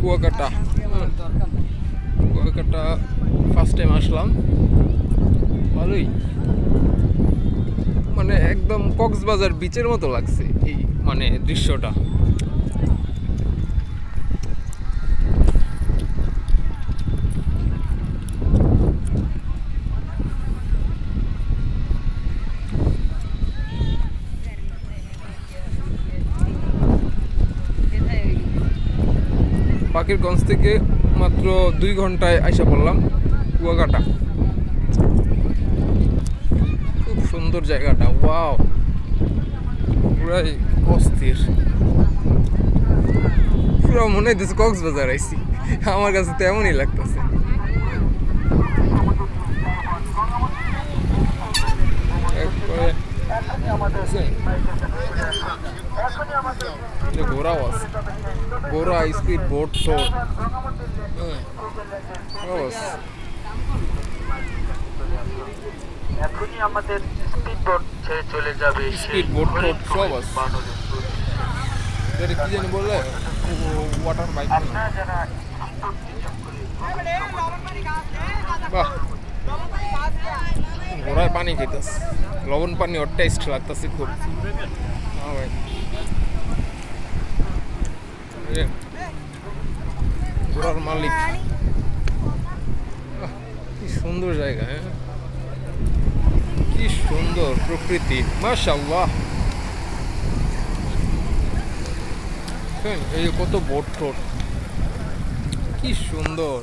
Kuakata Kuakata first time আসলাম, ভালোই, মানে একদম কক্সবাজার বিচের মতো লাগছে এই মানে দৃশ্যটা। বাকেরগঞ্জ থেকে মাত্র 2 ঘন্টায় আইসা পড়লাম কুয়াকাটা। খুব সুন্দর জায়গাটা, ওয়াও, পুরাই অস্থির, পুরো মনে হইতেছে কক্সবাজার আইছি, আমার কাছে তো এমনই লাগতেছে। ঘোরাও আছে, ঘোরা, স্পিড বোট, তো এখনই আমাদের স্পিড বোট ছেড়ে চলে যাবে, স্পিড বোট সব আছে। কি জানি বললে, ওয়াটার বাইক, বাহ, ঘোড়ায় পানি খেতেছে, লবণ পানি, ওর টেস্ট লাগতেছে খুব। হ্যাঁ ভাই, ঘোড়ার মালিক, কি সুন্দর জায়গা, হ্যাঁ, কি সুন্দর প্রকৃতি, মাশাআল্লাহ। এই কত বোট টোট, কি সুন্দর।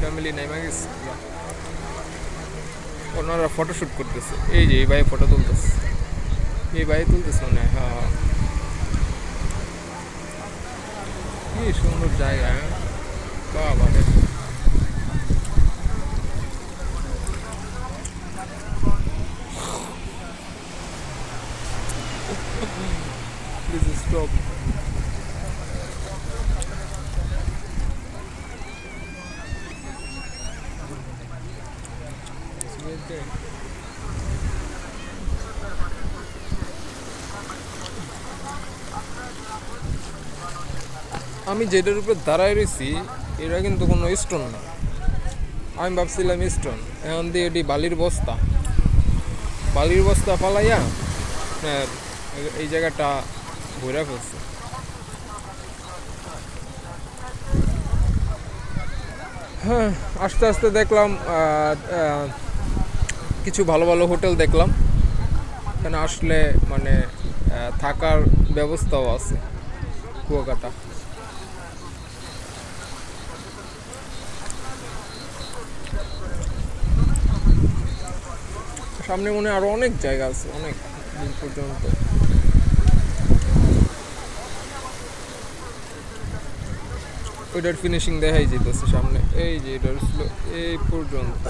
ফ্যামিলি নেমে গেছে, ওনারা ফটোশুট করতেছে, এই যে এই ভাই ফটো তুলতেছে, এই ভাই তুলতেছে মনে হয়। হ্যাঁ, কি সুন্দর জায়গা, বাবা রে। Please stop. আমি যেটার উপরে দাঁড়ায় রয়েছি এটা কিন্তু কোনো স্টোন না, আমি ভাবছিলাম স্টোন, এখন দিয়ে এটি বালির বস্তা, বালির বস্তা ফালাইয়া এই জায়গাটা ঘুরে ফেলছে। হ্যাঁ, আস্তে আস্তে দেখলাম কিছু ভালো ভালো হোটেল দেখলাম, এখানে আসলে মানে থাকার ব্যবস্থাও আছে কুয়াকাটা। সামনে মনে আরো অনেক জায়গা আছে, অনেক দিন পর্যন্ত। ওইটার ফিনিশিং দেখাই যেতেছে সামনে, এই যে এটা ছিল এই পর্যন্ত,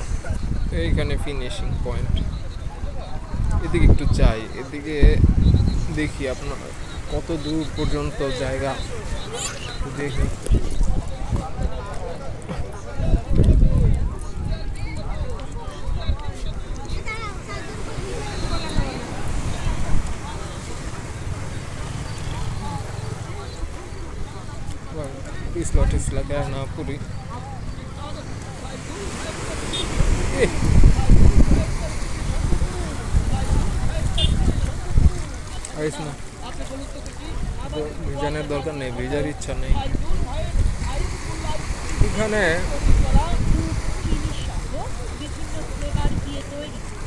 এইখানে ফিনিশিং পয়েন্ট। এদিকে একটু চাই, এদিকে দেখি আপনার কত দূর পর্যন্ত জায়গা দেখি। টিসলা টিসলা কেন না পুরি, আইস না, ভিজানের দরকার নেই, ভিজার ইচ্ছা নেই এখানে।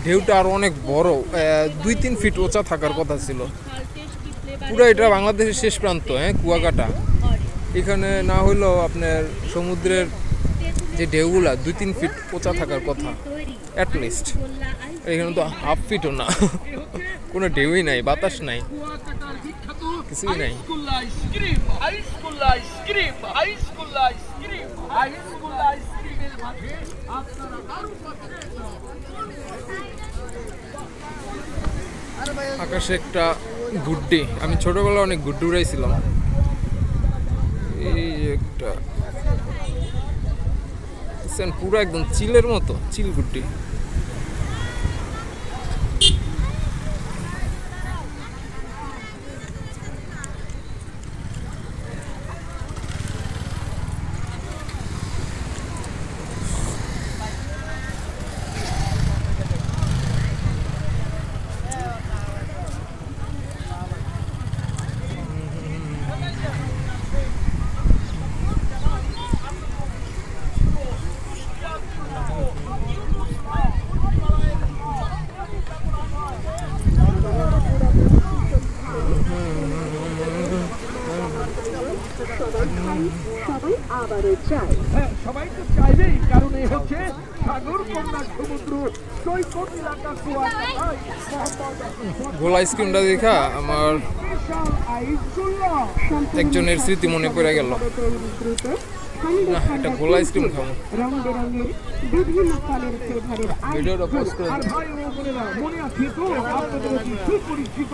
ঢেউটা আরো অনেক বড়, 2-3 ফিট উঁচা থাকার কথা ছিল। পুরো এটা বাংলাদেশের শেষ প্রান্ত, হ্যাঁ, কুয়াকাটা। এখানে না হইলেও আপনার সমুদ্রের যে ঢেউগুলা 2-3 ফিট উঁচা থাকার কথা অ্যাটলিস্ট, এখানে তো 1/2 ফিটও না, কোনো ঢেউই নাই, বাতাস নাই, কিছুই নাই। আকাশে একটা গুড্ডি, আমি ছোটবেলায় অনেক গুড্ডি উড়াইছিলাম। এই একটা দেখছেন পুরো একদম চিলের মতো, চিলগুটি। সবাই আবারও চায়। হ্যাঁ, সবাই তো চাইবেই, কারণ এই হচ্ছে সাগর কন্যা সমুদ্র সৈকত এলাকা কুয়াকাটায় গোল আইসক্রিমটা দেখা আমার বিশাল আইসুল্লাহ। একজনের স্মৃতি মনে পড়ে গেল। না, একটা গোল আইসক্রিম খাবো। রং বেরঙের বিভিন্ন ফলের ফ্লেভারের ভিডিওটা পোস্ট করে আর ভাই ও বোনেরা, মনে আছে তো আপনাদের অতি সুপরিচিত